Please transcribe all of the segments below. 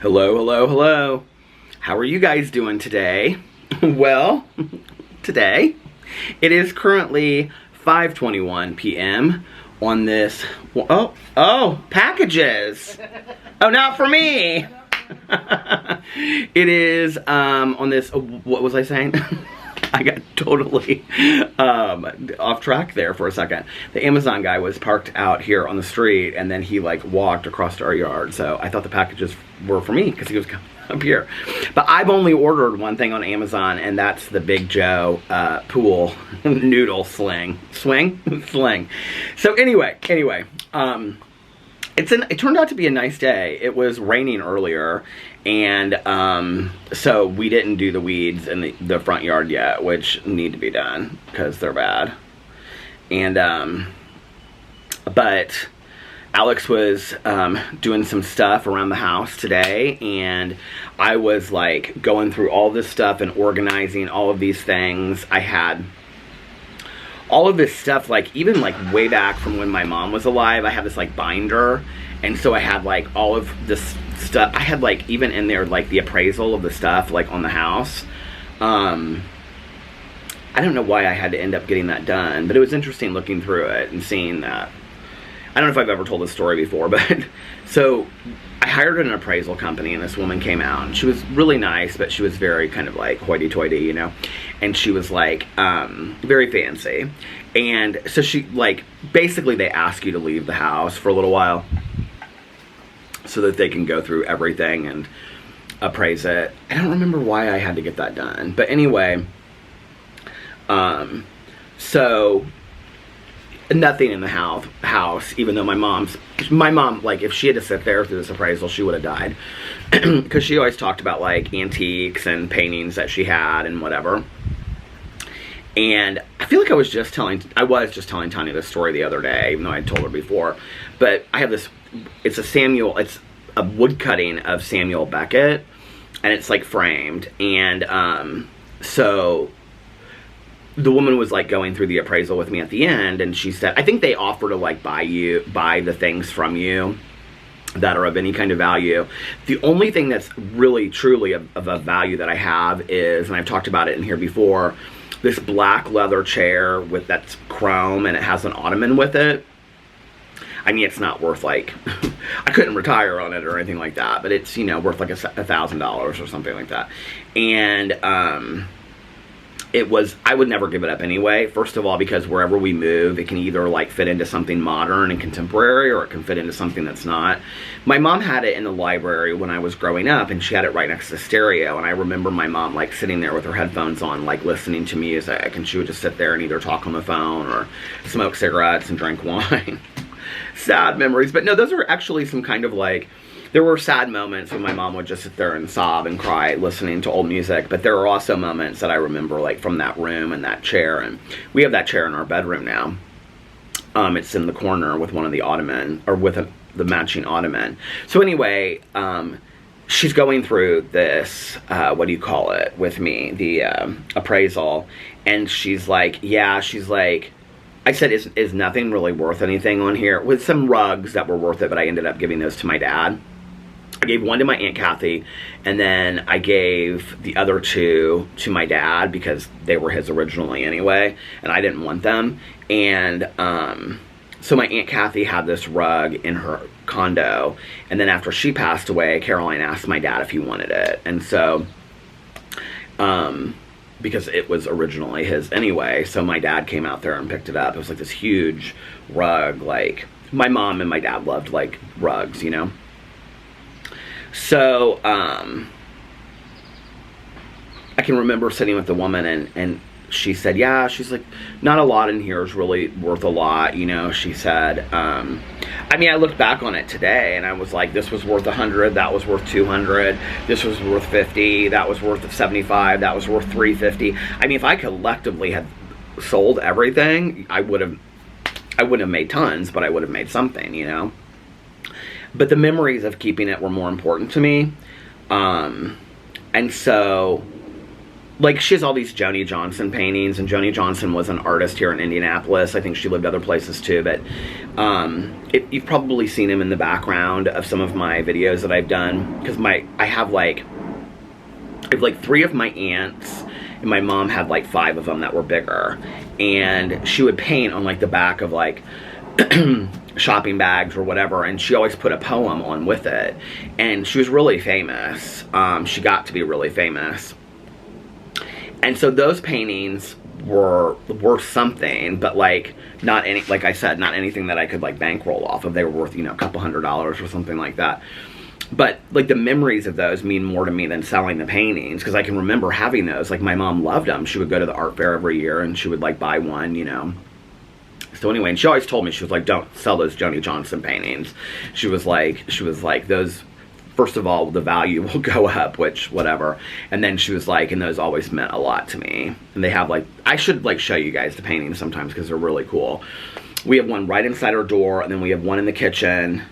Hello, hello, hello. How are you guys doing today? Well, today it is currently 5:21 p.m. on this. Packages. Oh, not for me. It is on this. What was I saying? I got totally off track there for a second. The Amazon guy was parked out here on the street, and then he like walked across our yard. So I thought the packages were for me because he was coming up here. But I've only ordered one thing on Amazon, and that's the Big Joe pool noodle sling. Sling. So anyway, it turned out to be a nice day. It was raining earlier, and so we didn't do the weeds in the front yard yet, which need to be done because they're bad. And but Alex was doing some stuff around the house today, and I was like going through all this stuff and organizing all of these things. I had all of this stuff, like even like way back from when my mom was alive. I had this like binder, and so I had like all of this stuff. I had like even in there like the appraisal of the stuff like on the house. I don't know why I had to end up getting that done, but it was interesting looking through it and seeing that. I don't know if I've ever told this story before, but so I hired an appraisal company, and this woman came out, and she was really nice, but she was very kind of like hoity-toity, you know, and she was like very fancy. And so she like basically they ask you to leave the house for a little while so that they can go through everything and appraise it. I don't remember why I had to get that done, but anyway, so nothing in the house, even though my mom, like, if she had to sit there through this appraisal, she would have died. Because she always talked about, like, antiques and paintings that she had and whatever. And I feel like I was just telling Tanya this story the other day, even though I had told her before. But I have this, it's a wood cutting of Samuel Beckett, and it's, like, framed. And, so the woman was like going through the appraisal with me at the end, and she said, I think they offer to like buy the things from you that are of any kind of value. The only thing that's really truly of a value that I have is, and I've talked about it in here before, this black leather chair with that's chrome, and it has an ottoman with it. I mean, it's not worth like, I couldn't retire on it or anything like that, but it's, you know, worth like $1,000 or something like that. And, I would never give it up anyway. First of all, because wherever we move, it can either like fit into something modern and contemporary, or it can fit into something that's not. My mom had it in the library when I was growing up, and she had it right next to the stereo. And I remember my mom like sitting there with her headphones on, like listening to music, and she would just sit there and either talk on the phone or smoke cigarettes and drink wine. Sad memories. But no, those are actually some kind of like, there were sad moments when my mom would just sit there and sob and cry listening to old music, but there are also moments that I remember like from that room and that chair, and we have that chair in our bedroom now. It's in the corner with one of the ottoman, or with the matching ottoman. So anyway, she's going through this, what do you call it, with me, the appraisal, and she's like, yeah, she's like, I said, is nothing really worth anything on here? With some rugs that were worth it, but I ended up giving those to my dad. I gave one to my Aunt Kathy, and then I gave the other two to my dad because they were his originally anyway, and I didn't want them. And so my Aunt Kathy had this rug in her condo, and then after she passed away, Caroline asked my dad if he wanted it. And so, because it was originally his anyway, so my dad came out there and picked it up. It was like this huge rug, like, my mom and my dad loved, like, rugs, you know? So, I can remember sitting with the woman, and she said, yeah, she's like, not a lot in here is really worth a lot, you know? She said, I mean, I looked back on it today, and I was like, this was worth 100, that was worth 200, this was worth 50, that was worth 75, that was worth 350. I mean, if I collectively had sold everything, I wouldn't have made tons, but I would have made something, you know? But the memories of keeping it were more important to me. And so like, she has all these Joni Johnson paintings, and Joni Johnson was an artist here in Indianapolis. I think she lived other places too, but you've probably seen him in the background of some of my videos that I've done, because I have like 3 of my aunts, and my mom had like 5 of them that were bigger, and she would paint on like the back of like shopping bags or whatever, and she always put a poem on with it, and she was really famous. She got to be really famous. And so those paintings were worth something, but like like I said, not anything that I could like bankroll off of. They were worth, you know, a couple $100s or something like that. But like the memories of those mean more to me than selling the paintings, because I can remember having those. Like, my mom loved them. She would go to the art fair every year and she would like buy one, you know. So anyway, and she always told me, she was like, don't sell those Joni Johnson paintings. She was like, those, first of all, the value will go up, which, whatever. And then she was like, and those always meant a lot to me. And they have like, I should like show you guys the paintings sometimes, because they're really cool. We have one right inside our door, and then we have one in the kitchen,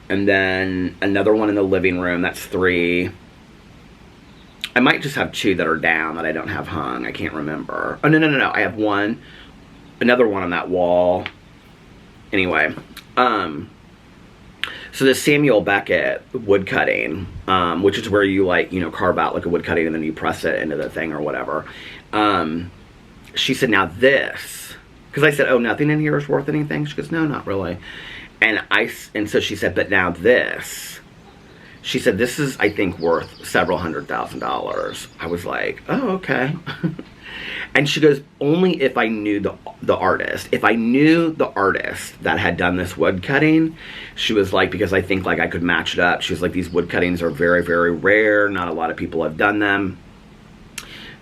and then another one in the living room. That's 3. I might just have 2 that are down that I don't have hung. I can't remember. Oh, no. I have one, another one on that wall. Anyway, so the Samuel Beckett wood cutting, which is where you like, you know, carve out like a wood cutting and then you press it into the thing or whatever. She said, now this, because I said, oh, nothing in here is worth anything. She goes, no, not really. And so she said, but now this, she said, this is, I think, worth several $100,000. I was like, oh, okay. And she goes, only if I knew the artist. If I knew the artist that had done this wood cutting, she was like, because I think like I could match it up. She was like, these wood cuttings are very, very rare. Not a lot of people have done them.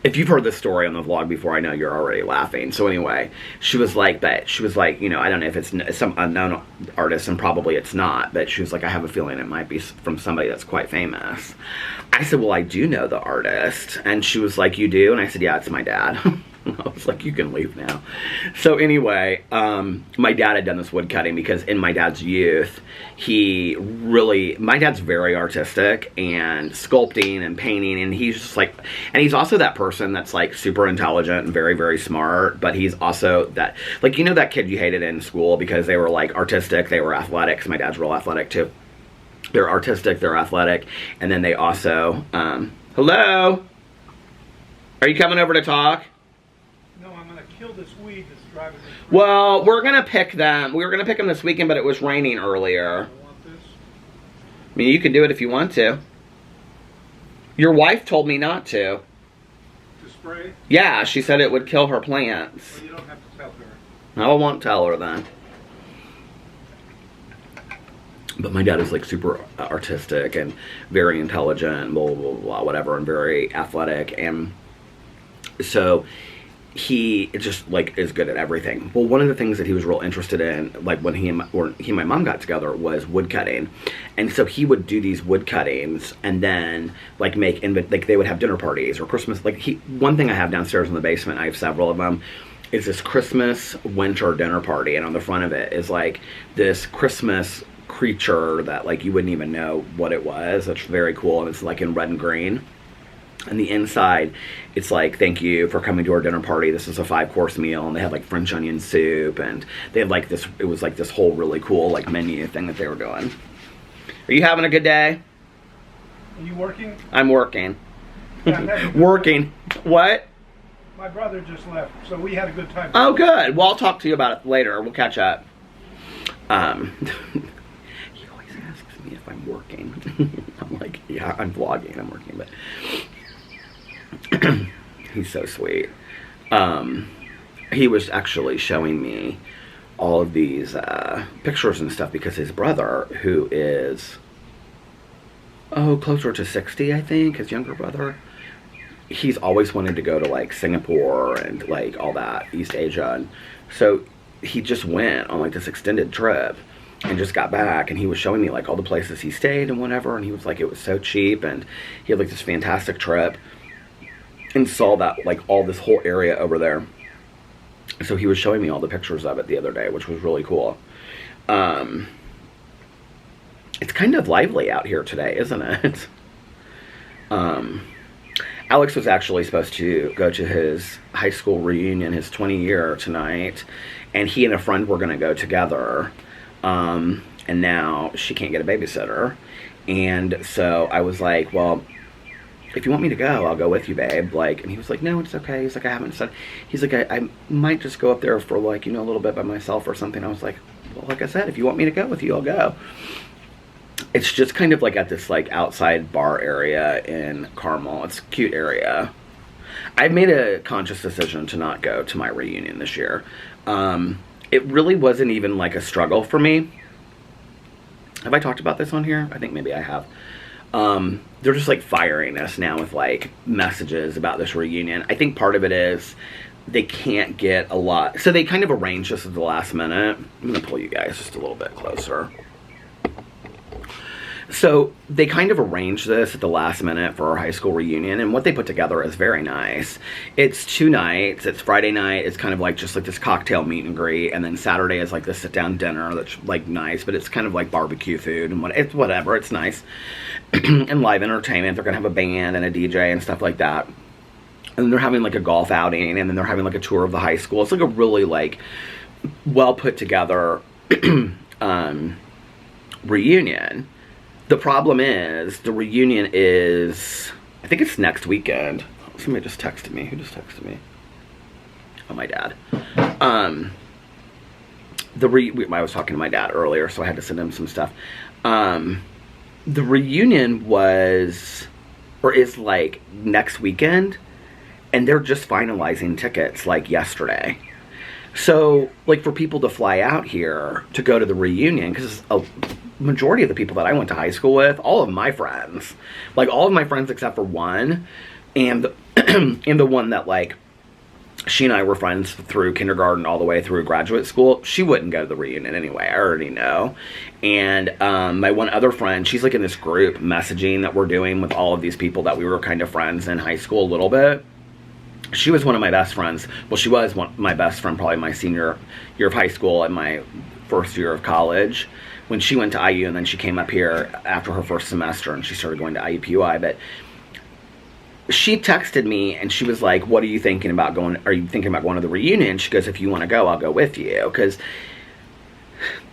If you've heard this story on the vlog before, I know you're already laughing. So anyway, she was like, you know, I don't know if it's some unknown artist, and probably it's not, but she was like, I have a feeling it might be from somebody that's quite famous. I said, well, I do know the artist. And she was like, you do? And I said, yeah, it's my dad. I was like, you can leave now. So anyway, my dad had done this wood cutting because in my dad's youth, my dad's very artistic and sculpting and painting, and he's just like, and he's also that person that's like super intelligent and very, very smart, but he's also that, like, you know that kid you hated in school because they were like artistic, they were athletic, 'cause my dad's real athletic too. They're artistic, they're athletic, and then they also, hello? Are you coming over to talk? No, I'm gonna kill this weed that's driving me crazy. Well, we're gonna pick them. We were gonna pick them this weekend, but it was raining earlier. I want this. I mean, you can do it if you want to. Your wife told me not to. To spray? Yeah, she said it would kill her plants. Well, you don't have to tell her. I won't tell her then. But my dad is like super artistic and very intelligent, blah, blah, blah, whatever, and very athletic. And so he just like is good at everything. Well, one of the things that he was real interested in, like when he and my mom got together, was wood cutting. And so he would do these wood cuttings and then like like they would have dinner parties or Christmas. Like one thing I have downstairs in the basement, I have several of them, is this Christmas winter dinner party. And on the front of it is like this Christmas creature that like you wouldn't even know what it was. It's very cool, and it's like in red and green. And the inside, it's like, thank you for coming to our dinner party. This is a 5-course meal, and they had like French onion soup, and they had like this, it was like this whole really cool like menu thing that they were doing. Are you having a good day? Are you working? I'm working. Yeah, working. What? My brother just left, so we had a good time. Oh, good. Well, I'll talk to you about it later. We'll catch up. He always asks me if I'm working. I'm like, yeah, I'm vlogging. I'm working, but he's so sweet. He was actually showing me all of these pictures and stuff because his brother, who is closer to 60, I think, his younger brother, he's always wanted to go to like Singapore and like all that, East Asia, and so he just went on like this extended trip and just got back, and he was showing me like all the places he stayed and whatever, and he was like, it was so cheap, and he had like this fantastic trip and saw that like all this whole area over there. So he was showing me all the pictures of it the other day, which was really cool. It's kind of lively out here today, isn't it? Alex was actually supposed to go to his high school reunion, his 20-year tonight, and he and a friend were going to go together. And now she can't get a babysitter. And so I was like, well, if you want me to go, I'll go with you, babe. Like, and he was like, no, it's okay. He's like, I haven't said. He's like, I might just go up there for like, you know, a little bit by myself or something. I was like, well, like I said, if you want me to go with you, I'll go. It's just kind of like at this like outside bar area in Carmel. It's a cute area. I made a conscious decision to not go to my reunion this year. It really wasn't even like a struggle for me. Have I talked about this on here? I think maybe I have. They're just like firing us now with like messages about this reunion. I think part of it is they can't get a lot. So they kind of arranged this at the last minute. I'm going to pull you guys just a little bit closer. So they kind of arranged this at the last minute for our high school reunion, and what they put together is very nice. It's 2 nights. It's Friday night. It's kind of like just like this cocktail meet and greet, and then Saturday is like this sit-down dinner that's like nice, but it's kind of like barbecue food and it's whatever. It's nice. And live entertainment. They're going to have a band and a DJ and stuff like that. And they're having like a golf outing, and then they're having like a tour of the high school. It's like a really like well put together reunion. The problem is, the reunion is, I think it's next weekend. Somebody just texted me. Who just texted me? Oh, my dad. I was talking to my dad earlier, so I had to send him some stuff. The reunion was, or is like next weekend, and they're just finalizing tickets like yesterday. So, like, for people to fly out here to go to the reunion, because a majority of the people that I went to high school with, all of my friends, like all of my friends except for one, and and the one that like she and I were friends through kindergarten all the way through graduate school, she wouldn't go to the reunion anyway. I already know. And my one other friend, she's like in this group messaging that we're doing with all of these people that we were kind of friends in high school a little bit. She was one of my best friends. Well, she was my best friend probably my senior year of high school and my first year of college when she went to IU, and then she came up here after her first semester and she started going to IUPUI. But she texted me and she was like, what are you thinking about going? Are you thinking about going to the reunion? She goes, if you want to go, I'll go with you. Because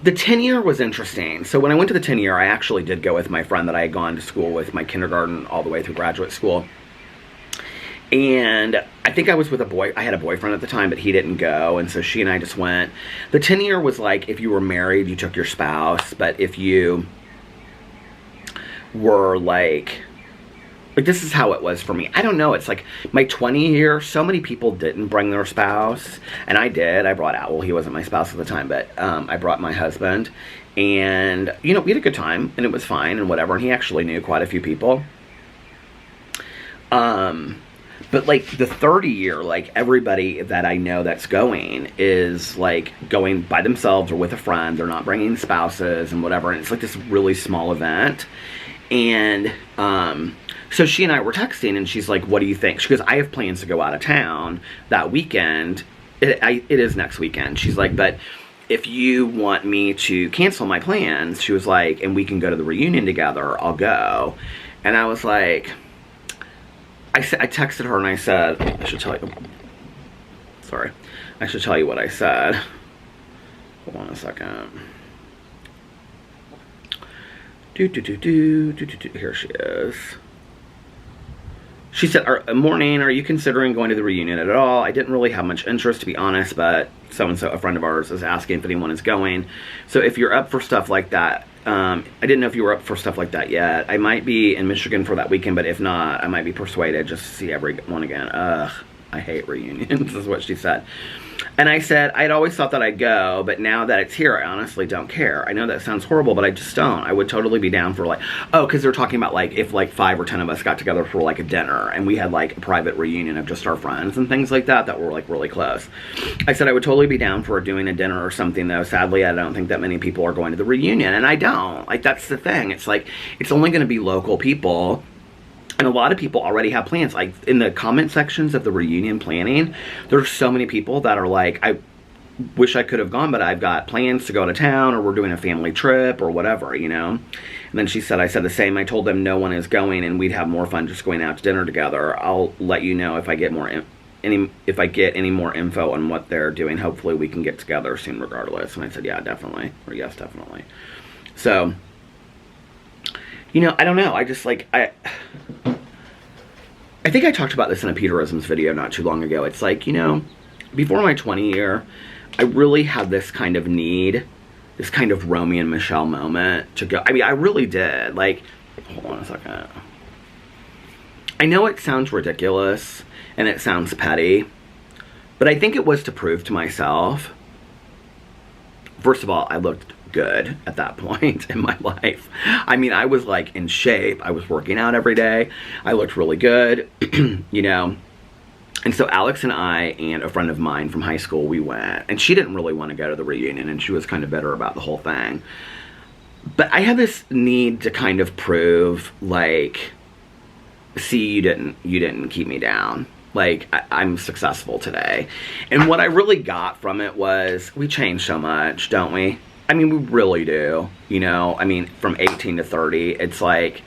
the 10-year was interesting. So when I went to the 10-year, I actually did go with my friend that I had gone to school with, my kindergarten all the way through graduate school. And I think I was with I had a boyfriend at the time, but he didn't go, and so she and I just went. The 10-year was like, if you were married, you took your spouse, but if you were like this is how it was for me. I don't know, it's like my 20-year, so many people didn't bring their spouse, and I did. I brought Owl. He wasn't my spouse at the time, but I brought my husband, and, you know, we had a good time, and it was fine, and whatever, and he actually knew quite a few people. But, like, the 30-year, like, everybody that I know that's going is, like, going by themselves or with a friend. They're not bringing spouses and whatever. And it's, like, this really small event. And, so she and I were texting, and she's like, what do you think? She goes, I have plans to go out of town that weekend. It is next weekend. She's like, but if you want me to cancel my plans, she was like, and we can go to the reunion together, I'll go. And I was like... I texted her and I said, I should tell you, sorry, I should tell you what I said. Hold on a second. Here she is. She said, morning, are you considering going to the reunion at all? I didn't really have much interest, to be honest, but so-and-so, a friend of ours, is asking if anyone is going. So if you're up for stuff like that, I didn't know if you were up for stuff like that yet. I might be in Michigan for that weekend, but if not, I might be persuaded just to see everyone again. Ugh, I hate reunions, is what she said. And I said, I'd always thought that I'd go, but now that it's here, I honestly don't care. I know that sounds horrible, but I just don't. I would totally be down for, like, because they're talking about, like, if, like, 5 or 10 of us got together for, like, a dinner, and we had, like, a private reunion of just our friends and things like that were, like, really close. I said I would totally be down for doing a dinner or something, though. Sadly, I don't think that many people are going to the reunion, and I don't. Like, that's the thing. It's, like, it's only going to be local people. And a lot of people already have plans. Like, in the comment sections of the reunion planning, there's so many people that are like, I wish I could have gone, but I've got plans to go to town, or we're doing a family trip, or whatever, you know? And then she said, I said the same. I told them no one is going and we'd have more fun just going out to dinner together. I'll let you know if I get any more info on what they're doing. Hopefully we can get together soon regardless. And I said, yeah, definitely. Or yes, definitely. So, you know, I don't know. I just like, I think I talked about this in a Peterisms video not too long ago. It's like, you know, before my 20 year, I really had this kind of need, this kind of Romeo and Michelle moment to go. I mean, I really did. Like, hold on a second. I know it sounds ridiculous and it sounds petty, but I think it was to prove to myself, first of all, I looked good at that point in my life. I mean, I was like in shape. I was working out every day. I looked really good, you know. And so Alex and I and a friend of mine from high school, we went. And she didn't really want to go to the reunion, and she was kind of bitter about the whole thing. But I had this need to kind of prove, like, see, you didn't keep me down. Like, I'm successful today. And what I really got from it was, we change so much, don't we? I mean, we really do. You know, I mean, from 18 to 30, it's like,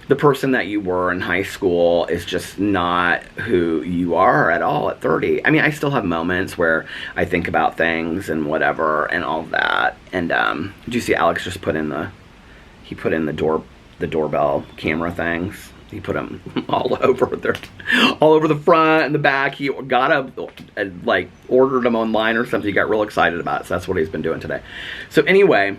the person that you were in high school is just not who you are at all at 30. I mean, I still have moments where I think about things and whatever and all of that. And did you see Alex just put in the doorbell camera things? He put them all over the front and the back. He got like ordered them online or something. He got real excited about it. So that's what he's been doing today. So anyway,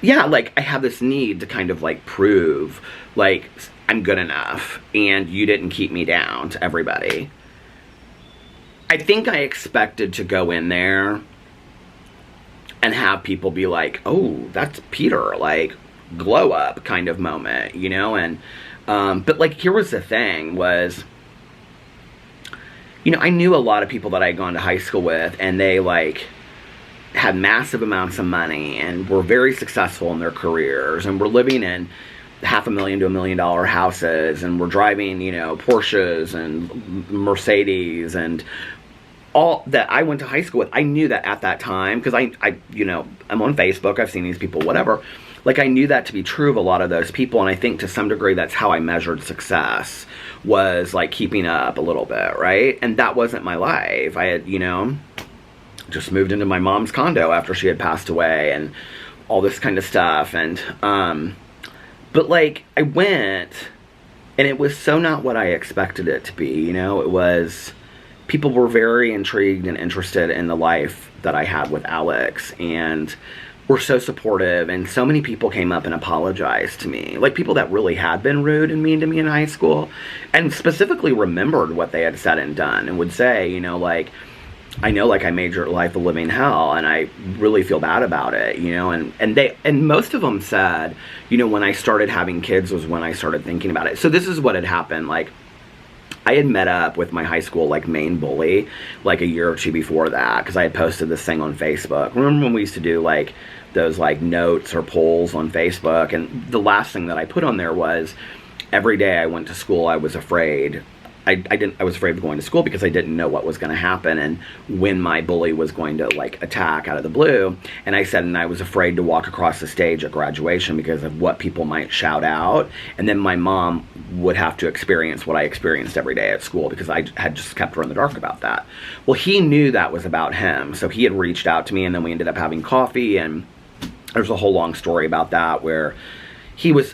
yeah, like, I have this need to kind of, like, prove, like, I'm good enough, and you didn't keep me down to everybody. I think I expected to go in there and have people be like, oh, that's Peter, like, glow up kind of moment, you know, and, but, like, here was the thing, was, you know, I knew a lot of people that I'd gone to high school with, and they, like, had massive amounts of money and were very successful in their careers and were living in $500,000 to $1 million houses and were driving, you know, Porsches and Mercedes and all that I went to high school with. I knew that at that time because I you know, I'm on Facebook, I've seen these people, whatever. Like, I knew that to be true of a lot of those people, and I think to some degree that's how I measured success, was like keeping up a little bit, right? And that wasn't my life. I had, you know, just moved into my mom's condo after she had passed away and all this kind of stuff. And, but like, I went and it was so not what I expected it to be, you know. It was, people were very intrigued and interested in the life that I had with Alex and were so supportive, and so many people came up and apologized to me, like people that really had been rude and mean to me in high school, and specifically remembered what they had said and done, and would say, you know, like, I know, like, I made your life a living hell, and I really feel bad about it, you know, and most of them said, you know, when I started having kids was when I started thinking about it. So this is what had happened. Like, I had met up with my high school, like, main bully, like, a year or two before that, because I had posted this thing on Facebook. Remember when we used to do, like, those, like, notes or polls on Facebook, and the last thing that I put on there was, every day I went to school, I was afraid. I was afraid of going to school because I didn't know what was going to happen and when my bully was going to, like, attack out of the blue. And I said, and I was afraid to walk across the stage at graduation because of what people might shout out. And then my mom would have to experience what I experienced every day at school because I had just kept her in the dark about that. Well, he knew that was about him. So he had reached out to me, and then we ended up having coffee, and there's a whole long story about that where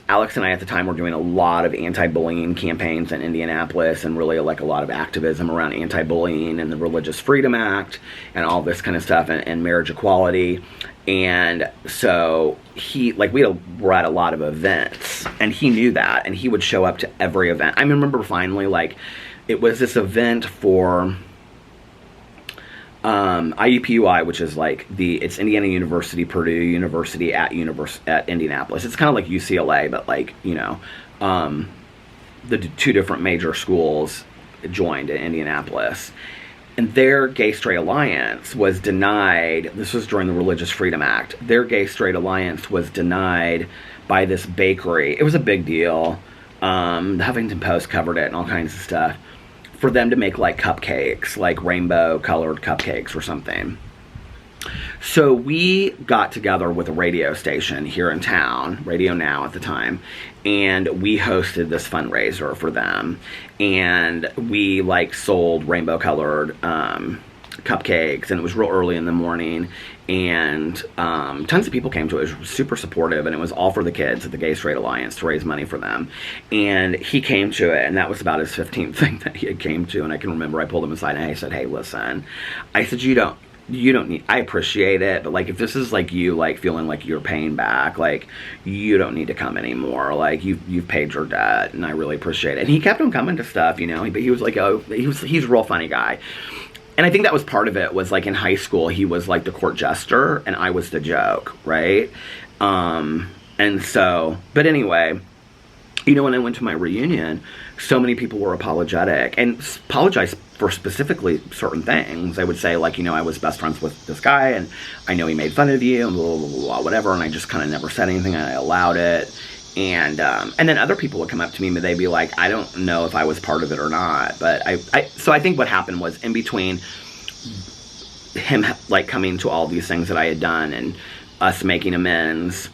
Alex and I at the time were doing a lot of anti-bullying campaigns in Indianapolis, and really, like, a lot of activism around anti-bullying and the Religious Freedom Act and all this kind of stuff, and marriage equality. And so we're at a lot of events, and he knew that, and he would show up to every event. I remember finally, like, it was this event for IUPUI, which is like it's Indiana University, Purdue University at Indianapolis. It's kind of like UCLA, but, like, you know, the two different major schools joined in Indianapolis. And their gay-straight alliance was denied. This was during the Religious Freedom Act. Their gay-straight alliance was denied by this bakery. It was a big deal. The Huffington Post covered it and all kinds of stuff. For them to make, like, cupcakes, like rainbow-colored cupcakes or something. So we got together with a radio station here in town, Radio Now at the time, and we hosted this fundraiser for them. And we like sold rainbow colored cupcakes, and it was real early in the morning, and tons of people came to it. It was super supportive, and it was all for the kids at the Gay Straight Alliance to raise money for them. And he came to it, and that was about his 15th thing that he had came to. And I can remember I pulled him aside and I said, hey, listen, I said, you don't need, I appreciate it, but like if this is like you like feeling like you're paying back, like you don't need to come anymore. Like you've paid your debt, and I really appreciate it. And he kept on coming to stuff, you know, but he was like, oh, he's a real funny guy. And I think that was part of it, was like in high school, he was like the court jester and I was the joke, right? And so, but anyway, you know, when I went to my reunion, so many people were apologetic and apologized for specifically certain things. I would say, like, you know, I was best friends with this guy and I know he made fun of you and blah, blah, blah, blah, whatever. And I just kind of never said anything and I allowed it. And then other people would come up to me, but they'd be like, I don't know if I was part of it or not. But so I think what happened was, in between him like coming to all these things that I had done and us making amends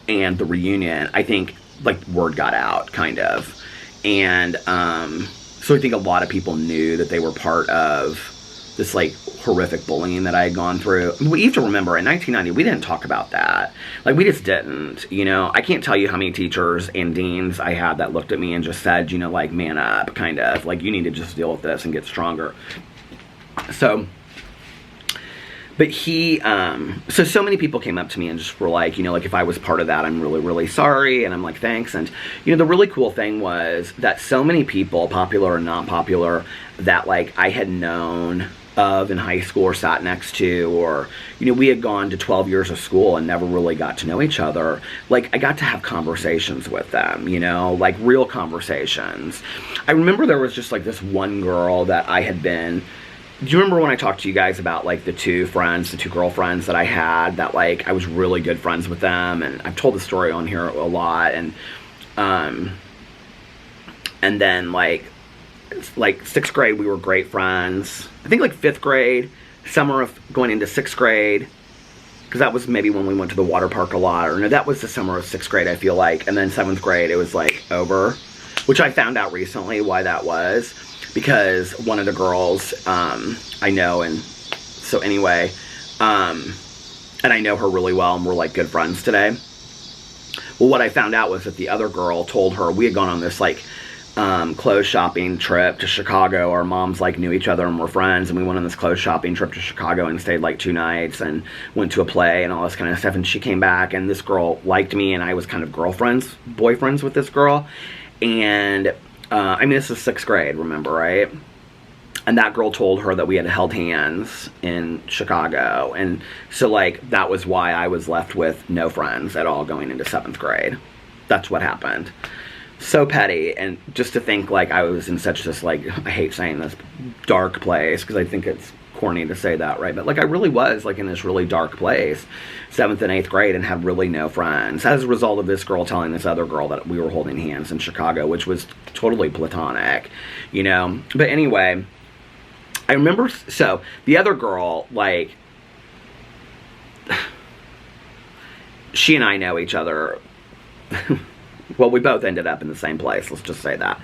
and the reunion, I think like word got out kind of. And so I think a lot of people knew that they were part of this like horrific bullying that I had gone through. You have to remember, in 1990, we didn't talk about that. Like, we just didn't, you know. I can't tell you how many teachers and deans I had that looked at me and just said, you know, like, man up, kind of. Like, you need to just deal with this and get stronger. So, but he, so many people came up to me and just were like, you know, like, if I was part of that, I'm really, really sorry. And I'm like, thanks. And, you know, the really cool thing was that so many people, popular and not popular, that, like, I had known of in high school or sat next to, or, you know, we had gone to 12 years of school and never really got to know each other. Like, I got to have conversations with them, you know, like real conversations. I remember there was just like this one girl that I had been, do you remember when I talked to you guys about like the two girlfriends that I had, that like I was really good friends with them? And I've told the story on here a lot. And then like 6th grade, we were great friends. I think like 5th grade, summer of going into 6th grade, because that was maybe when we went to the water park a lot, or no, that was the summer of 6th grade, I feel like. And then 7th grade, it was like over, which I found out recently why that was, because one of the girls I know, and so anyway, and I know her really well, and we're like good friends today. Well, what I found out was that the other girl told her, we had gone on this like clothes shopping trip to Chicago. Our moms like knew each other and were friends, and we went on this clothes shopping trip to Chicago and stayed like 2 nights and went to a play and all this kind of stuff. And she came back, and this girl liked me, and I was kind of boyfriends with this girl. And I mean, this is 6th grade, remember, right? And that girl told her that we had held hands in Chicago. And so like that was why I was left with no friends at all going into 7th grade. That's what happened. So petty. And just to think like I was in such this, like, I hate saying this, dark place, because I think it's corny to say that, right? But like I really was like in this really dark place, 7th and 8th grade, and had really no friends as a result of this girl telling this other girl that we were holding hands in Chicago, which was totally platonic, you know. But anyway, I remember, so the other girl, like, she and I know each other. Well, we both ended up in the same place, let's just say that.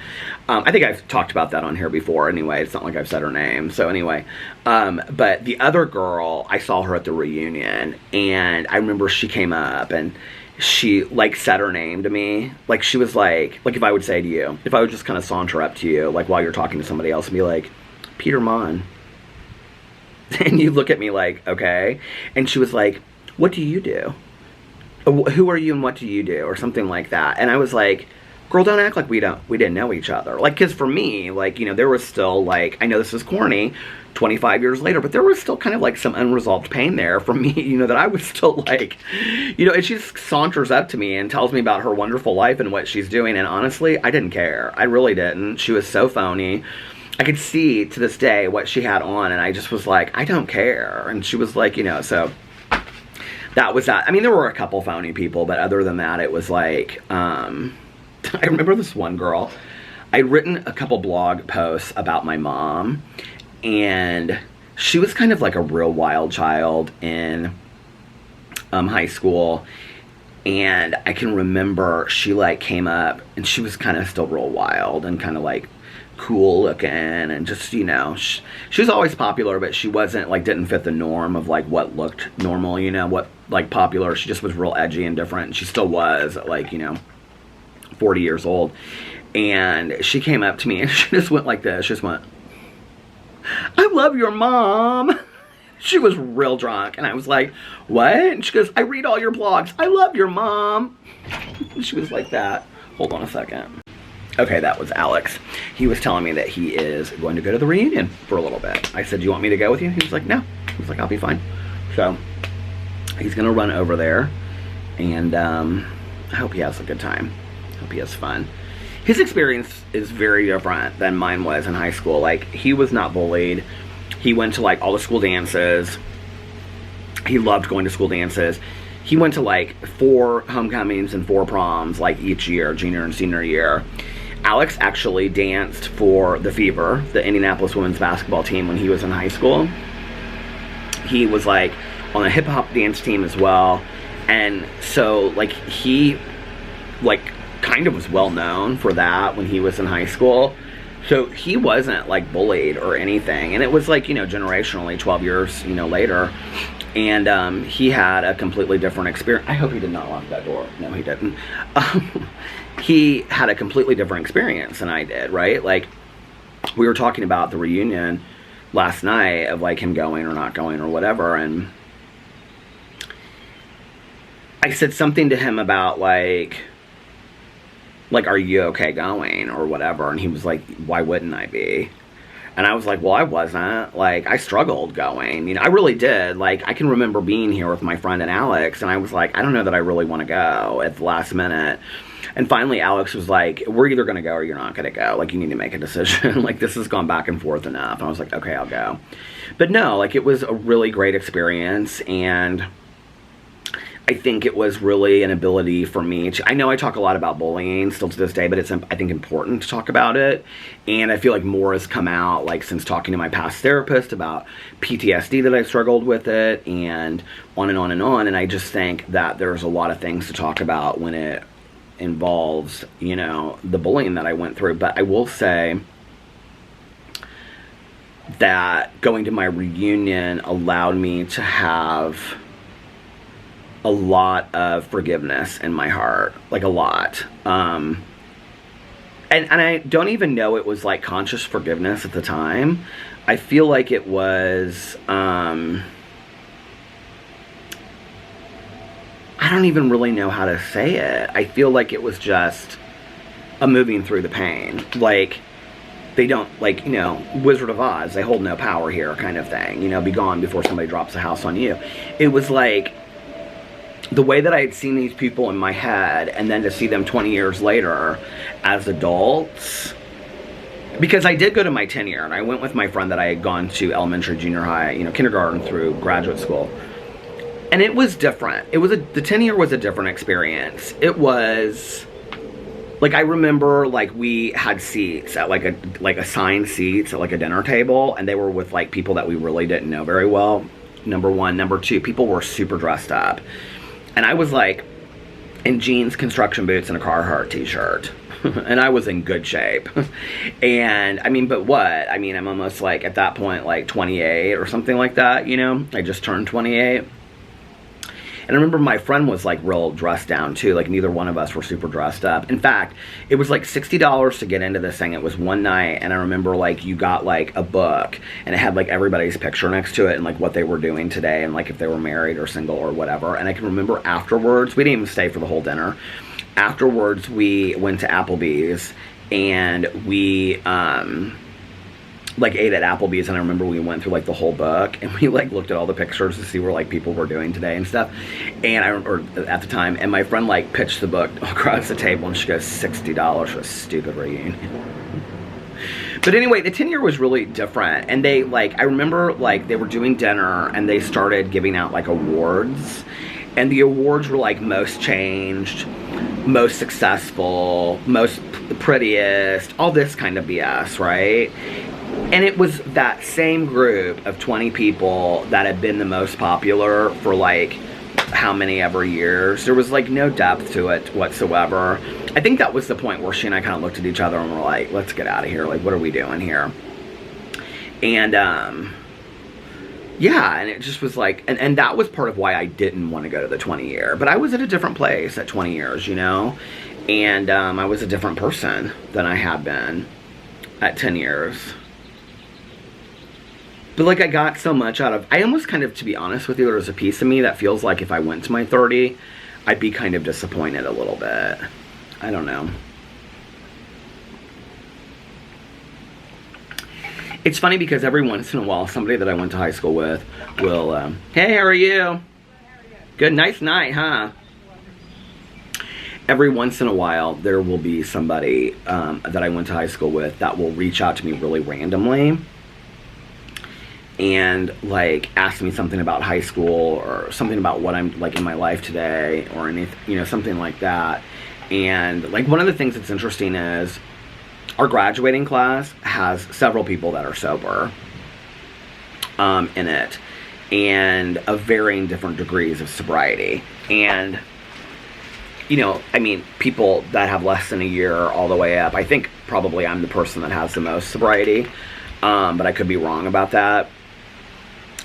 I think I've talked about that on here before anyway. It's not like I've said her name. So anyway, but the other girl, I saw her at the reunion, and I remember she came up and she like said her name to me. Like she was like if I would say to you, if I would just kind of saunter up to you, like while you're talking to somebody else, and be like, Peter Monn. And you look at me like, okay. And she was like, what do you do? Who are you and what do you do? Or something like that. And I was like, girl, don't act like we didn't know each other. Like, because for me, like, you know, there was still like, I know this is corny 25 years later, but there was still kind of like some unresolved pain there for me, you know, that I was still like, you know. And she just saunters up to me and tells me about her wonderful life and what she's doing. And honestly, I didn't care. I really didn't. She was so phony. I could see to this day what she had on, and I just was like, I don't care. And she was like, you know, so that was that. I mean, there were a couple phony people, but other than that, it was like, I remember this one girl. I'd written a couple blog posts about my mom, and she was kind of like a real wild child in high school. And I can remember she like came up and she was kind of still real wild and kind of like cool looking and just, you know, she was always popular, but she wasn't like, didn't fit the norm of like what looked normal, you know, what like popular. She just was real edgy and different, and she still was at like, you know, 40 years old. And she came up to me and she just went like this. She just went, "I love your mom." She was real drunk, and I was like, "What?" And she goes, "I read all your blogs. I love your mom." She was like that. Hold on a second. Okay, that was Alex. He was telling me that he is going to go to the reunion for a little bit. I said, "Do you want me to go with you?" He was like, "No." He was like, "I'll be fine." So he's going to run over there, and I hope he has a good time. I hope he has fun. His experience is very different than mine was in high school. Like, he was not bullied. He went to like all the school dances. He loved going to school dances. He went to like 4 homecomings and 4 proms like each year, junior and senior year. Alex actually danced for the Fever, the Indianapolis women's basketball team, when he was in high school. He was like on a hip hop dance team as well. And so like he like kind of was well known for that when he was in high school. So he wasn't like bullied or anything. And it was like, you know, generationally 12 years, you know, later. And he had a completely different experience. I hope he did not lock that door. No, he didn't. He had a completely different experience than I did, right? Like, we were talking about the reunion last night of like him going or not going or whatever. And I said something to him about like, are you okay going or whatever? And he was like, "Why wouldn't I be?" And I was like, "Well, I wasn't. Like, I struggled going. You know, I really did. Like, I can remember being here with my friend and Alex, and I was like, I don't know that I really want to go at the last minute." And finally, Alex was like, "We're either going to go or you're not going to go. Like, you need to make a decision. Like, this has gone back and forth enough." And I was like, "Okay, I'll go." But no, like, it was a really great experience, and I think it was really an ability for me to, I know I talk a lot about bullying still to this day, but it's, I think, important to talk about it. And I feel like more has come out, like, since talking to my past therapist about PTSD that I've struggled with it, and on and on and on. And I just think that there's a lot of things to talk about when it involves, you know, the bullying that I went through. But I will say that going to my reunion allowed me to have a lot of forgiveness in my heart, like a lot. And I don't even know it was like conscious forgiveness at the time. I feel like it was, I don't even really know how to say it. I feel like it was just a moving through the pain. Like, they don't, like, you know, Wizard of Oz, they hold no power here kind of thing. You know, be gone before somebody drops a house on you. It was like the way that I had seen these people in my head, and then to see them 20 years later as adults. Because I did go to my 10-year, and I went with my friend that I had gone to elementary, junior high, you know, kindergarten through graduate school. And it was different. The 10-year was a different experience. It was, like, I remember, like, we had seats at, like assigned seats at, like, a dinner table, and they were with, like, people that we really didn't know very well, number one. Number two, people were super dressed up. And I was, like, in jeans, construction boots, and a Carhartt t-shirt. And I was in good shape. And, I mean, but what? I mean, I'm almost, like, at that point, like, 28 or something like that, you know? I just turned 28. And I remember my friend was, like, real dressed down, too. Like, neither one of us were super dressed up. In fact, it was, like, $60 to get into this thing. It was one night, and I remember, like, you got, like, a book, and it had, like, everybody's picture next to it, and, like, what they were doing today, and, like, if they were married or single or whatever. And I can remember afterwards, we didn't even stay for the whole dinner. Afterwards, we went to Applebee's, and we, like, ate at Applebee's, and I remember we went through, like, the whole book, and we, like, looked at all the pictures to see where, like, people were doing today and stuff, and or at the time, and my friend, like, pitched the book across the table, and she goes, $60 for a stupid reunion. But anyway, the 10-year was really different, and they, like, I remember, like, they were doing dinner, and they started giving out, like, awards, and the awards were, like, most changed, most successful, most prettiest, all this kind of BS, right? And it was that same group of 20 people that had been the most popular for like how many ever years. There was like no depth to it whatsoever. I think that was the point where she and I kind of looked at each other and were like, let's get out of here. Like, what are we doing here? And yeah, and it just was like, and that was part of why I didn't want to go to the 20 year. But I was at a different place at 20 years, you know? And I was a different person than I had been at 10 years. But like I got so much out of, I almost kind of, to be honest with you, there's a piece of me that feels like if I went to my 30, I'd be kind of disappointed a little bit. I don't know. It's funny because every once in a while, somebody that I went to high school with will, hey, how are you? Good, nice night, huh? Every once in a while, there will be somebody that I went to high school with that will reach out to me really randomly and like ask me something about high school or something about what I'm like in my life today or anything, you know, something like that. And like one of the things that's interesting is our graduating class has several people that are sober in it, and of varying different degrees of sobriety. And you know, I mean, people that have less than a year all the way up. I think probably I'm the person that has the most sobriety, but I could be wrong about that.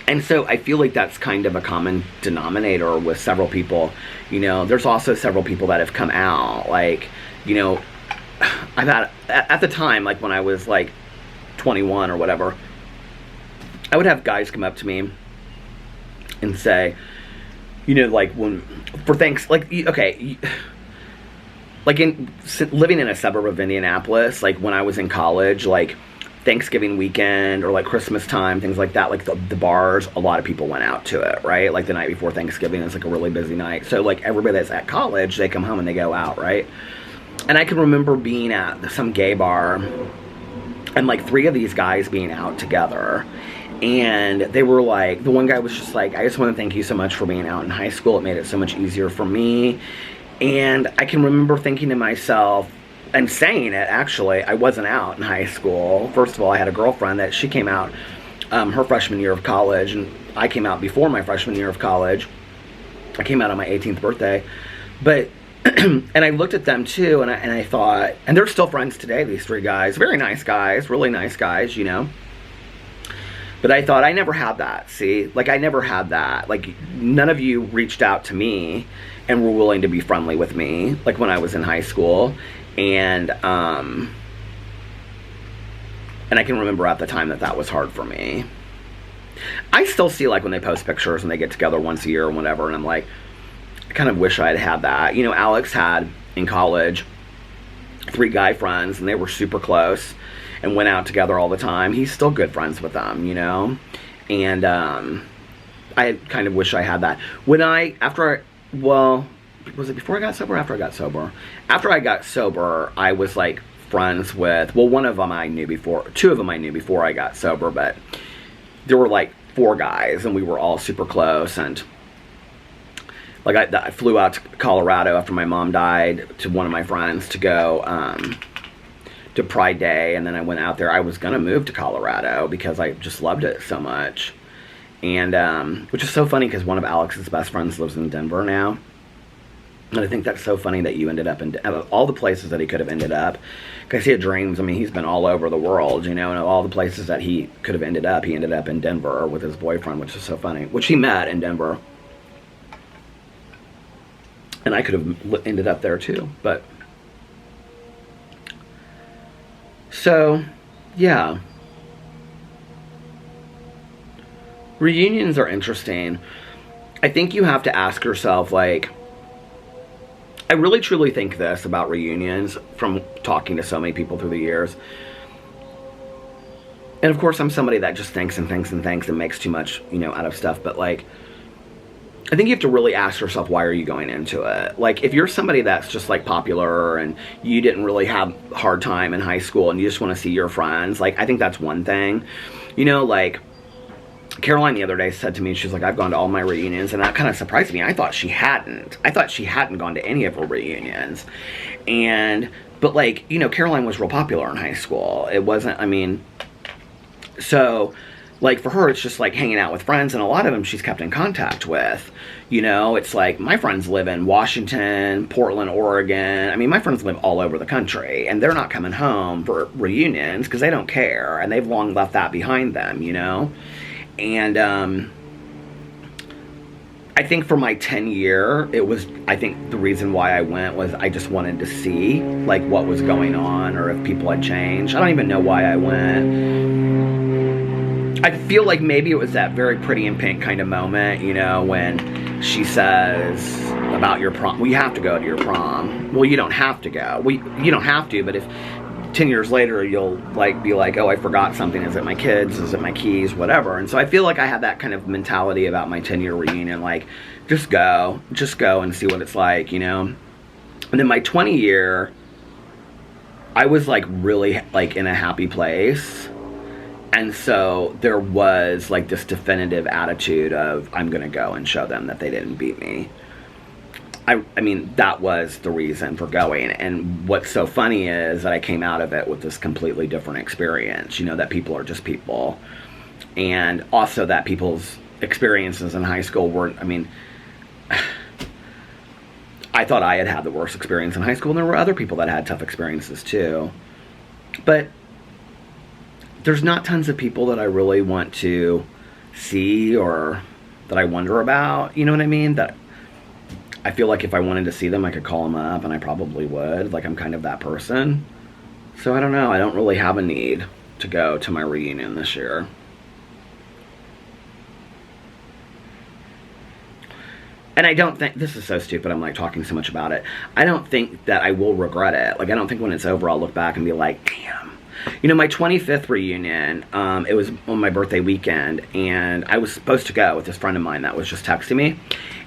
And so I feel like that's kind of a common denominator with several people. You know, there's also several people that have come out. Like, you know, I've had, at the time, like when I was like 21 or whatever, I would have guys come up to me and say, you know, like when, for things, like, okay, like living in a suburb of Indianapolis, like when I was in college, like Thanksgiving weekend or like Christmas time, things like that, like the bars, a lot of people went out to it, right? Like the night before Thanksgiving is like a really busy night. So like everybody that's at college, they come home and they go out, right? And I can remember being at some gay bar and like 3 of these guys being out together. And they were like, the one guy was just like, I just want to thank you so much for being out in high school. It made it so much easier for me. And I can remember thinking to myself, and saying it, actually, I wasn't out in high school. First of all, I had a girlfriend that she came out her freshman year of college, and I came out before my freshman year of college. I came out on my 18th birthday. But, and I looked at them too, and I thought, and they're still friends today, these 3 guys. Very nice guys, really nice guys, you know. But I thought, I never had that, see? Like, I never had that. Like, none of you reached out to me and were willing to be friendly with me, like when I was in high school. And I can remember at the time that was hard for me. I still see, like, when they post pictures and they get together once a year or whatever, and I'm like, I kind of wish I'd had that. You know, Alex had, in college, 3 guy friends, and they were super close and went out together all the time. He's still good friends with them, you know? And I kind of wish I had that. Well, was it before I got sober or after I got sober? After I got sober, I was like friends with, well, one of them I knew before, 2 of them I knew before I got sober, but there were like 4 guys and we were all super close. And like I flew out to Colorado after my mom died to one of my friends to go to Pride Day, and then I went out there. I was gonna move to Colorado because I just loved it so much. And which is so funny because one of Alex's best friends lives in Denver now. And I think that's so funny that you ended up in all the places that he could have ended up. Because he had dreams. I mean, he's been all over the world, you know, and all the places that he could have ended up, he ended up in Denver with his boyfriend, which is so funny. Which he met in Denver. And I could have ended up there too, but. So, yeah. Reunions are interesting. I think you have to ask yourself, like, I really truly think this about reunions from talking to so many people through the years. And of course, I'm somebody that just thinks and thinks and thinks and makes too much, you know, out of stuff. But like, I think you have to really ask yourself, why are you going into it? Like, if you're somebody that's just like popular and you didn't really have a hard time in high school and you just want to see your friends, like, I think that's one thing. You know, like, Caroline the other day said to me, she's like, I've gone to all my reunions, and that kind of surprised me. I thought she hadn't gone to any of her reunions. But like, you know, Caroline was real popular in high school. It wasn't, I mean, So, like, for her, it's just like hanging out with friends, and a lot of them she's kept in contact with. You know, it's like my friends live in Washington, Portland, Oregon. I mean, my friends live all over the country, and they're not coming home for reunions because they don't care, and they've long left that behind them, you know? And I think for my 10-year, it was, I think the reason why I went was I just wanted to see, like, what was going on or if people had changed. I don't even know why I went. I feel like maybe it was that very Pretty in Pink kind of moment, you know, when she says about your prom. Well, you have to go to your prom. Well, you don't have to go. Well, you don't have to, but if 10 years later you'll like be like, oh, I forgot something. Is it my kids? Is it my keys? Whatever. And so I feel like I had that kind of mentality about my 10-year reunion. Like, just go and see what it's like, you know? And then my 20-year, I was like really like in a happy place. And so there was like this definitive attitude of, I'm going to go and show them that they didn't beat me. I mean, that was the reason for going. And what's so funny is that I came out of it with this completely different experience, you know, that people are just people. And also that people's experiences in high school weren't, I mean, I thought I had the worst experience in high school, and there were other people that had tough experiences too. But there's not tons of people that I really want to see or that I wonder about, you know what I mean? That I feel like if I wanted to see them, I could call them up, and I probably would. Like, I'm kind of that person. So I don't know. I don't really have a need to go to my reunion this year. And I don't think, this is so stupid, I'm like talking so much about it. I don't think that I will regret it. Like, I don't think when it's over, I'll look back and be like, damn. You know, my 25th reunion, it was on my birthday weekend, and I was supposed to go with this friend of mine that was just texting me.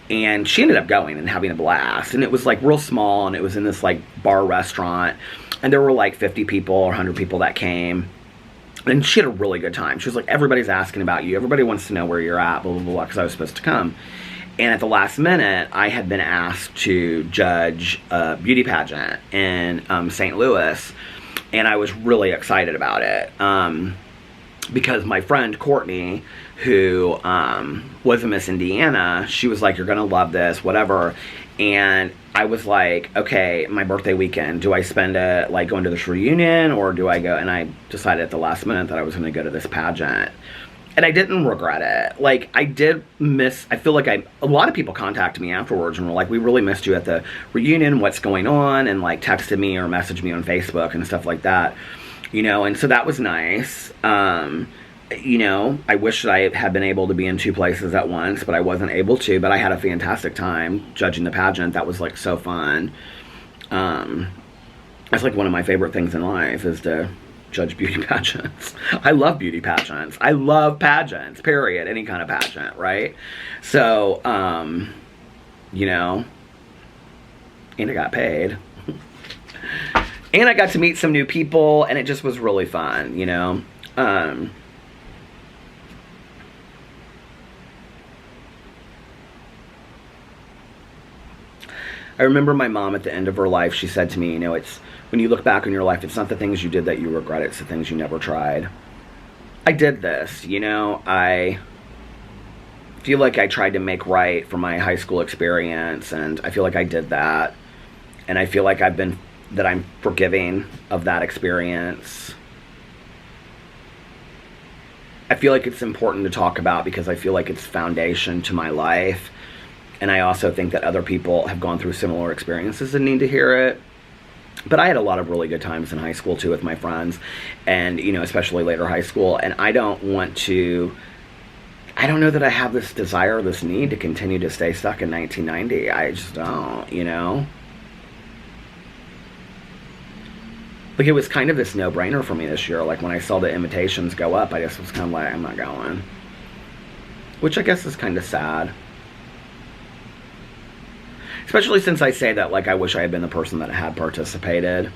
And she ended up going and having a blast. And it was like real small, and it was in this like bar restaurant. And there were like 50 people or 100 people that came. And she had a really good time. She was like, everybody's asking about you. Everybody wants to know where you're at, blah, blah, blah, because I was supposed to come. And at the last minute, I had been asked to judge a beauty pageant in St. Louis. And I was really excited about it. Because my friend Courtney, who was a Miss Indiana, she was like, you're gonna love this, whatever. And I was like, okay, my birthday weekend, do I spend it like going to this reunion, or do I go? And I decided at the last minute that I was gonna go to this pageant. And I didn't regret it. Like, I did miss, I feel like a lot of people contacted me afterwards and were like, we really missed you at the reunion, what's going on? And like texted me or messaged me on Facebook and stuff like that. You know, and so that was nice. You know, I wish that I had been able to be in two places at once, but I wasn't able to. But I had a fantastic time judging the pageant. That was like so fun. That's like one of my favorite things in life, is to judge beauty pageants. I love beauty pageants. I love pageants, period. Any kind of pageant, right? So, you know, and I got paid. And I got to meet some new people, and it just was really fun, you know? I remember my mom at the end of her life, she said to me, you know, it's, when you look back on your life, it's not the things you did that you regret, it's the things you never tried. I did this, you know, I feel like I tried to make right for my high school experience, and I feel like I did that. And I feel like I'm forgiving of that experience. I feel like it's important to talk about because I feel like it's foundation to my life. And I also think that other people have gone through similar experiences and need to hear it. But I had a lot of really good times in high school too with my friends, and, you know, especially later high school. And I don't know that I have this desire, this need to continue to stay stuck in 1990. I just don't, you know? Like, it was kind of this no-brainer for me this year. Like, when I saw the invitations go up, I just was kind of like, I'm not going. Which I guess is kind of sad. Especially since I say that, like, I wish I had been the person that had participated.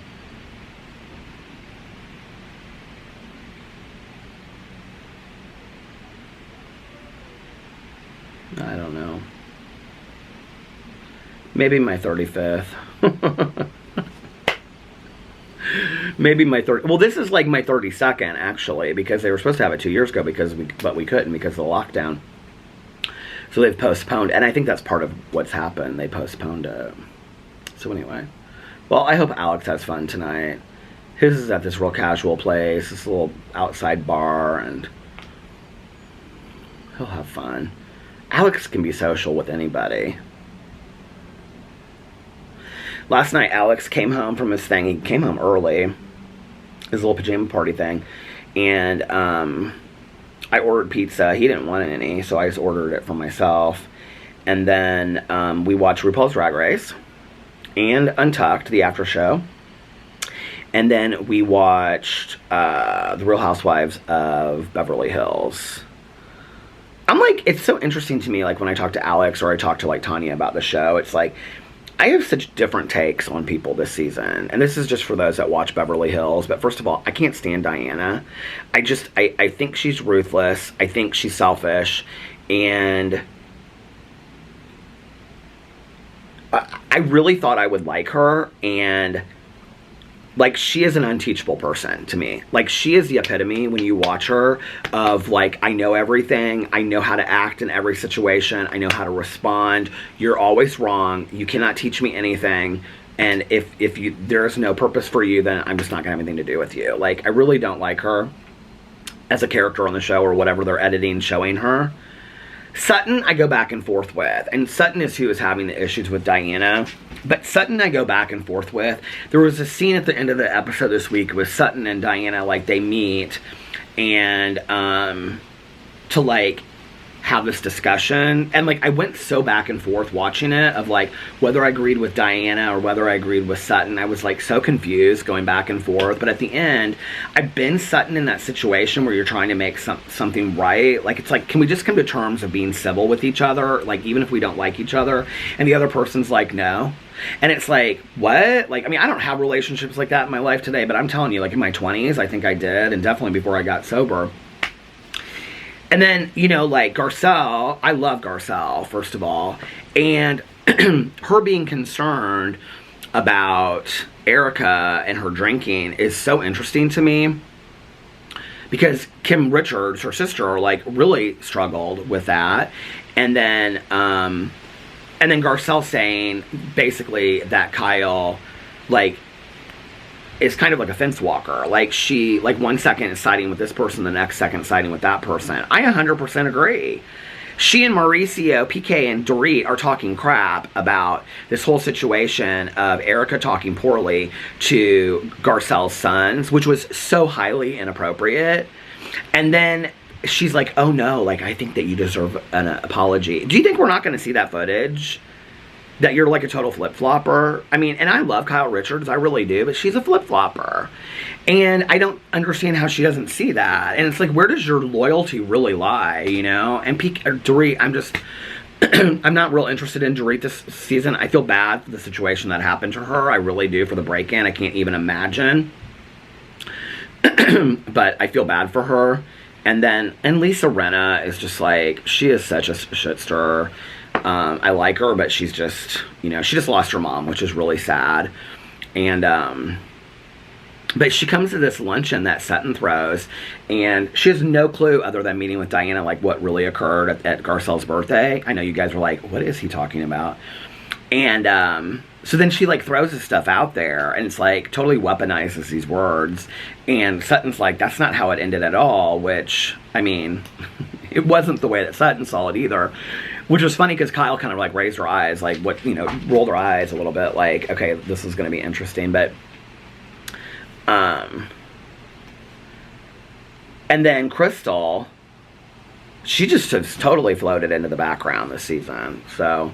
I don't know. Maybe my 35th. Maybe my 30. Well, this is like my 32nd actually, because they were supposed to have it 2 years ago but we couldn't because of the lockdown. So they've postponed, and I think that's part of what's happened. They postponed it. So anyway, well, I hope Alex has fun tonight. His is at this real casual place, this little outside bar, and he'll have fun. Alex can be social with anybody. Last night, Alex came home from his thing. He came home early, his little pajama party thing, and I ordered pizza. He didn't want any, so I just ordered it for myself. And then we watched RuPaul's Drag Race and Untucked, the after show. And then we watched The Real Housewives of Beverly Hills. I'm like, it's so interesting to me, like when I talk to Alex or I talk to like Tanya about the show, it's like, I have such different takes on people this season. And this is just for those that watch Beverly Hills. But first of all, I can't stand Diana. I think she's ruthless. I think she's selfish. And I really thought I would like her. And like, she is an unteachable person to me. Like, she is the epitome when you watch her of like, I know everything. I know how to act in every situation. I know how to respond. You're always wrong. You cannot teach me anything. And if there is no purpose for you, then I'm just not gonna have anything to do with you. Like, I really don't like her as a character on the show or whatever they're editing showing her. Sutton, I go back and forth with. And Sutton is who is having the issues with Diana. But Sutton, I go back and forth with. There was a scene at the end of the episode this week with Sutton and Diana, like, they meet. And, to, like, have this discussion. And, like, I went so back and forth watching it of, like, whether I agreed with Diana or whether I agreed with Sutton. I was, like, so confused going back and forth. But at the end, I've been Sutton in that situation where you're trying to make something right. Like, it's like, can we just come to terms of being civil with each other? Like, even if we don't like each other. And the other person's like, no. And it's like, what? Like, I mean, I don't have relationships like that in my life today. But I'm telling you, like, in my 20s, I think I did. And definitely before I got sober. And then, you know, like, Garcelle, I love Garcelle, first of all. And her being concerned about Erica and her drinking is so interesting to me. Because Kim Richards, her sister, like, really struggled with that. And then Garcelle saying, basically, that Kyle, like, is kind of like a fence walker. Like, she, like, 1 second is siding with this person, the next second siding with that person. I 100% agree. She and Mauricio, PK, and Dorit are talking crap about this whole situation of Erica talking poorly to Garcelle's sons, which was so highly inappropriate. And then she's like, oh no, like, I think that you deserve an apology. Do you think we're not going to see that footage? That you're like a total flip-flopper? I mean, and I love Kyle Richards, I really do, but she's a flip-flopper. And I don't understand how she doesn't see that. And it's like, where does your loyalty really lie, you know? And Dorit, I'm just, I'm not real interested in Dorit this season. I feel bad for the situation that happened to her. I really do, for the break-in. I can't even imagine. But I feel bad for her. And Lisa Rinna is just like, she is such a shit stirrer. I like her, but she's just, you know, she just lost her mom, which is really sad. And, but she comes to this luncheon that Sutton throws, and she has no clue other than meeting with Diana, like, what really occurred at Garcelle's birthday. I know you guys were like, what is he talking about? And, so then she, like, throws this stuff out there, and it's like, totally weaponizes these words. And Sutton's like, that's not how it ended at all, which, I mean, it wasn't the way that Sutton saw it either. Which was funny because Kyle kind of, like, raised her eyes, like, what, you know, rolled her eyes a little bit, like, okay, this is going to be interesting. But, and then Crystal, she just has totally floated into the background this season. So,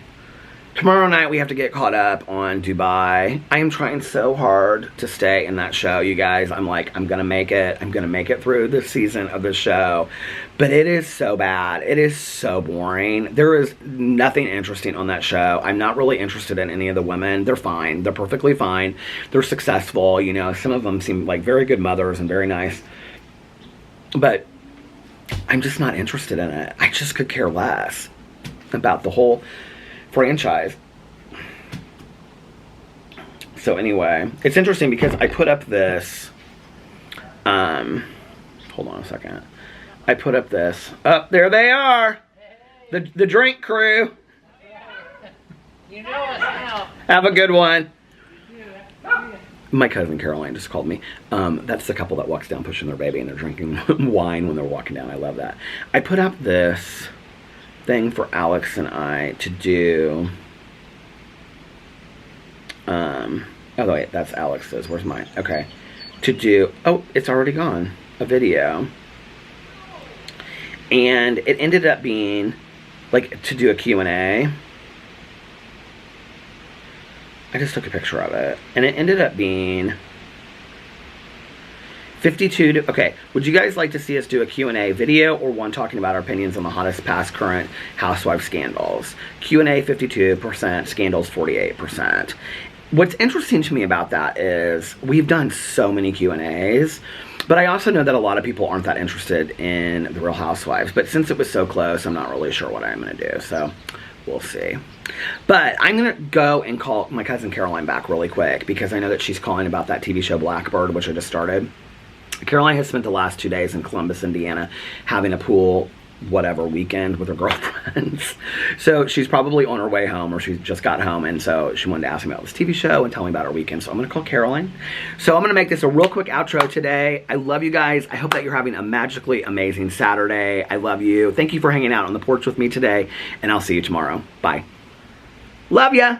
tomorrow night we have to get caught up on Dubai. I am trying so hard to stay in that show, you guys. I'm like, I'm going to make it. I'm going to make it through this season of the show. But it is so bad. It is so boring. There is nothing interesting on that show. I'm not really interested in any of the women. They're fine. They're perfectly fine. They're successful. You know, some of them seem like very good mothers and very nice. But I'm just not interested in it. I just could care less about the whole franchise. So anyway, it's interesting because I put up this, hold on a second. I put up this, there they are. The drink crew. You know us now. Have a good one. My cousin Caroline just called me. That's the couple that walks down pushing their baby and they're drinking wine when they're walking down. I love that. I put up this thing for Alex and I to do. Oh wait, that's Alex's. Where's mine? Okay. To do, oh, it's already gone. A video. And it ended up being, like, to do a Q&A. I just took a picture of it. And it ended up being 52 to, okay, would you guys like to see us do a Q&A video or one talking about our opinions on the hottest past current housewife scandals? Q&A 52%, scandals 48%. What's interesting to me about that is we've done so many Q&As, but I also know that a lot of people aren't that interested in the Real Housewives. But since it was so close, I'm not really sure what I'm going to do. So we'll see. But I'm going to go and call my cousin Caroline back really quick because I know that she's calling about that TV show Blackbird, which I just started. Caroline has spent the last 2 days in Columbus, Indiana, having a pool whatever weekend with her girlfriends. So she's probably on her way home or she just got home, and so she wanted to ask me about this TV show and tell me about her weekend. So I'm gonna call Caroline. So I'm gonna make this a real quick outro today. I love you guys. I hope that you're having a magically amazing Saturday. I love you. Thank you for hanging out on the porch with me today, and I'll see you tomorrow. Bye. Love ya.